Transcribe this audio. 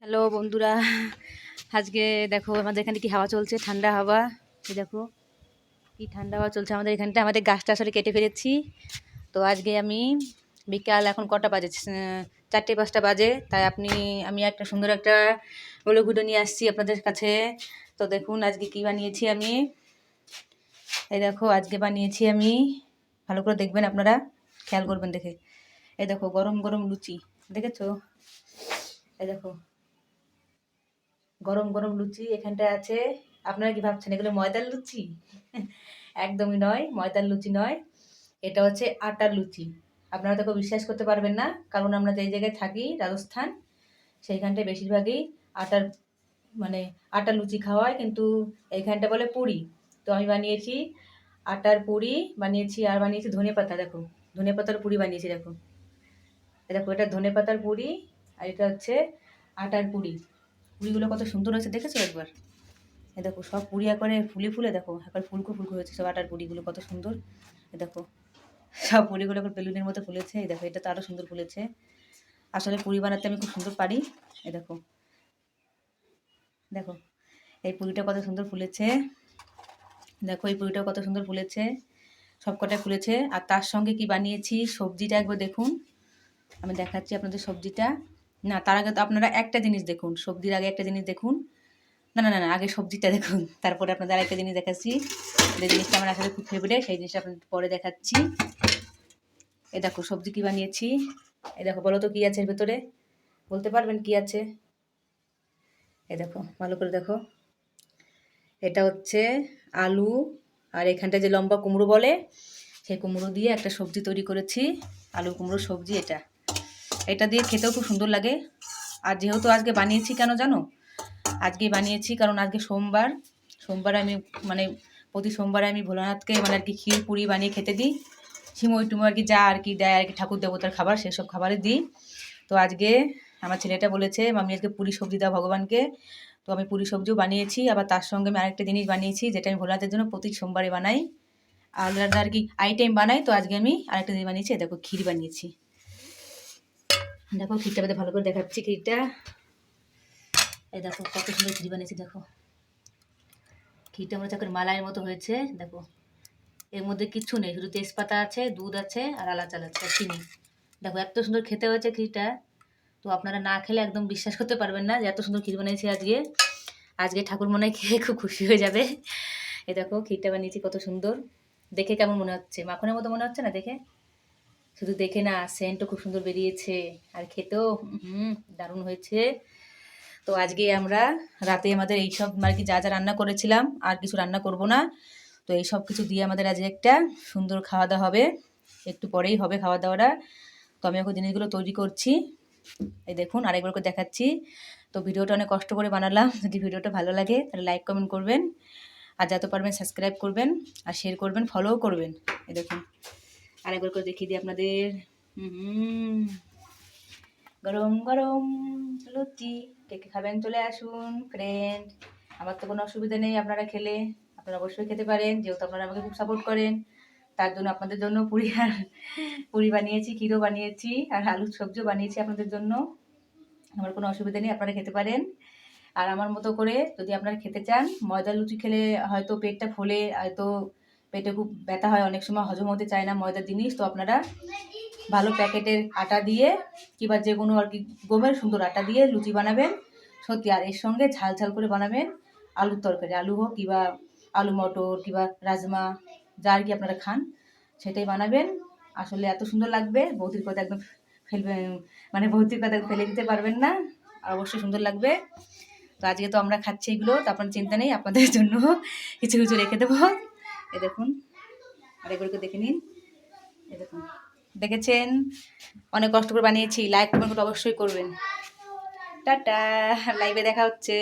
Hello বন্ধুরা, আজকে দেখো আমাদের এখানে কি হাওয়া চলছে, ঠান্ডা হাওয়া। এই দেখো কি ঠান্ডা হাওয়া চলছে আমাদের এখানটা। আমাদের গাছটা আসলে কেটে ফেলেছি। তো আজকে আমি বিকাল এখন কটা বাজে, 4টে 5টা বাজে। তাই আমি একটা সুন্দর একটা ওলো ভিডিও নিয়ে আসছি আপনাদের কাছে। তো দেখুন আজকে কি বানিয়েছি আমি। এই দেখো আজকে বানিয়েছি আমি, ভালো করে দেখবেন আপনারা, খেয়াল করবেন দেখে। এই দেখো গরম গরম লুচি, দেখেছো? এই দেখো গরম গরম লুচি এখানটায় আছে। আপনারা কি ভাবছেন এগুলো ময়দার লুচি? একদমই নয়, ময়দার লুচি নয়, এটা হচ্ছে আটার লুচি। আপনারা তো কেউ বিশ্বাস করতে পারবেন না, কারণ আমরা যেই জায়গায় থাকি রাজস্থান, সেইখানটায় বেশিরভাগই আটার মানে আটার লুচি খাওয়া হয়, কিন্তু এইখানটা বলে পুরি। তো আমি বানিয়েছি আটার পুরি বানিয়েছি, আর বানিয়েছি ধনে পাতা। দেখো ধনে পাতার পুরি বানিয়েছি। দেখো দেখো এটা ধনে পাতার পুরি, আর এটা হচ্ছে আটার পুরি। পুরিগুলো কত সুন্দর হয়েছে দেখেছো একবার? এ দেখো সব পুরি একবারে ফুলে ফুলে, দেখো একবার ফুলকো ফুলকো হয়েছে সব আটার পুরিগুলো, কত সুন্দর। এ দেখো সব পুরিগুলো এখন বেলুনের মতো ফুলেছে। এই দেখো এটা তো আরও সুন্দর ফুলেছে। আসলে পুরি বানাতে আমি খুব সুন্দর পারি। এ দেখো দেখো এই পুরিটা কত সুন্দর ফুলেছে। দেখো এই পুরিটাও কত সুন্দর ফুলেছে, সব কটাই ফুলেছে। আর তার সঙ্গে কি বানিয়েছি সবজিটা একবার দেখুন, আমি দেখাচ্ছি আপনাদের সবজিটা। না তার আগে তো আপনারা একটা জিনিস দেখুন, সবজির আগে একটা জিনিস দেখুন। না না না না, আগে সবজিটা দেখুন, তারপরে আপনাদের আরেকটা জিনিস দেখাচ্ছি। যে জিনিসটা আমার আসলে খুব ফেভারিট, সেই জিনিসটা আপনাদের পরে দেখাচ্ছি। এ দেখো সবজি কি বানিয়েছি। এ দেখো বলো তো কি আছে এর ভেতরে, বলতে পারবেন কি আছে? এ দেখো ভালো করে দেখো, এটা হচ্ছে আলু, আর এখানটা যে লম্বা কুমড়ো বলে, সেই কুমড়ো দিয়ে একটা সবজি তৈরি করেছি, আলু কুমড়োর সবজি। এটা এটা দিয়ে খেতেও খুব সুন্দর লাগে। আর যেহেতু আজকে বানিয়েছি কেন জানো? আজকে বানিয়েছি কারণ আজকে সোমবার। সোমবারে আমি মানে প্রতি সোমবারে আমি ভোলানাথকে মানে আর কি ক্ষীর পুরি বানিয়ে খেতে দিই। সিমই টুমো আর কি যা আর কি দেয় আর কি, ঠাকুর দেবতার খাবার সেসব খাবারে দিই। তো আজকে আমার ছেলেটা বলেছে মাম্মি আজকে পুরি সবজি দাও ভগবানকে। তো আমি পুরি সবজিও বানিয়েছি, আবার তার সঙ্গে আমি আরেকটা জিনিস বানিয়েছি যেটা আমি ভোলানাথের জন্য প্রতি সোমবারে বানাই, আলাদা আর কি আইটেম বানাই। তো আজকে আমি আরেকটা জিনিস বানিয়েছি, দেখো ক্ষীর বানিয়েছি। দেখো ক্ষীরটা বেঁধে ভালো করে দেখাচ্ছি ক্ষীরটা। এই দেখো কত সুন্দর ক্ষীর বানিয়েছি। দেখো ক্ষীরটা মনে হচ্ছে মালাইয়ের মতো হয়েছে। দেখো এর মধ্যে কিচ্ছু নেই, শুধু তেজপাতা আছে, দুধ আছে, আর আলা চাল আছে, আর চিনি। দেখো এত সুন্দর খেতে হয়েছে ক্ষীরটা। তো আপনারা না খেলে একদম বিশ্বাস করতে পারবেন না যে এত সুন্দর ক্ষীর বানিয়েছি আজকে। আজকে ঠাকুর মনে হয় খেয়ে খুব খুশি হয়ে যাবে। এই দেখো ক্ষীরটা বানিয়েছি কত সুন্দর। দেখে কেমন মনে হচ্ছে? মাখনের মতো মনে হচ্ছে না দেখে? শুধু দেখে না, সেন্টও খুব সুন্দর বেরিয়েছে, আর খেতেও দারুণ হয়েছে। তো আজকে আমরা রাতে আমাদের এইসব আর কি যা যা রান্না করেছিলাম, আর কিছু রান্না করব না। তো এই সব কিছু দিয়ে আমাদের আজকে একটা সুন্দর খাওয়া দাওয়া হবে, একটু পরেই হবে খাওয়া দাওয়াটা। তো আমি এখন জিনিসগুলো তৈরি করছি। এই দেখুন আরেকবার করে দেখাচ্ছি। তো ভিডিওটা অনেক কষ্ট করে বানালাম, যদি ভিডিওটা ভালো লাগে তাহলে লাইক কমেন্ট করবেন, আর যত পারবেন সাবস্ক্রাইব করবেন, আর শেয়ার করবেন, ফলোও করবেন। এই দেখুন আরেকবার করে দেখিয়ে দিই আপনাদের। হুম, গরম গরম লুচি, কে কে খাবেন চলে আসুন ফ্রেন্ড। আমার তো কোনো অসুবিধা নেই, আপনারা খেলে আপনারা অবশ্যই খেতে পারেন, যেহেতু আপনারা আমাকে খুব সাপোর্ট করেন। তার জন্য আপনাদের জন্য পুরি বানিয়েছি, ক্ষীরও বানিয়েছি, আর আলুর সবজিও বানিয়েছি আপনাদের জন্য। আমার কোনো অসুবিধা নেই, আপনারা খেতে পারেন। আর আমার মতো করে যদি আপনারা খেতে চান, ময়দার লুচি খেলে হয়তো পেটটা ফোলে, হয়তো পেটে খুব ব্যথা হয়, অনেক সময় হজম হতে চায় না ময়দার জিনিস, তো আপনারা ভালো প্যাকেটের আটা দিয়ে কিংবা যে কোনো আর কি গমের সুন্দর আটা দিয়ে লুচি বানাবেন সত্যি। আর এর সঙ্গে ঝাল ঝাল করে বানাবেন আলুর তরকারি, আলু হোক কিংবা আলু মটর কিংবা রাজমা, যা আর কি আপনারা খান সেটাই বানাবেন। আসলে এত সুন্দর লাগবে, বৌদির কথা একদম ফেলবেন, মানে বৌদির কথা ফেলে দিতে পারবেন না, আর অবশ্যই সুন্দর লাগবে। তো আজকে তো আমরা খাচ্ছি এগুলো, তো আপনার চিন্তা নেই, আপনাদের জন্য কিছু কিছু রেখে দেবো। এ দেখুন আরেকবার দেখে নিন। এ দেখুন দেখেছেন, অনেক কষ্ট করে বানিয়েছি। লাইক কমেন্ট অবশ্যই করবেন। টাটা, লাইভে দেখা হচ্ছে।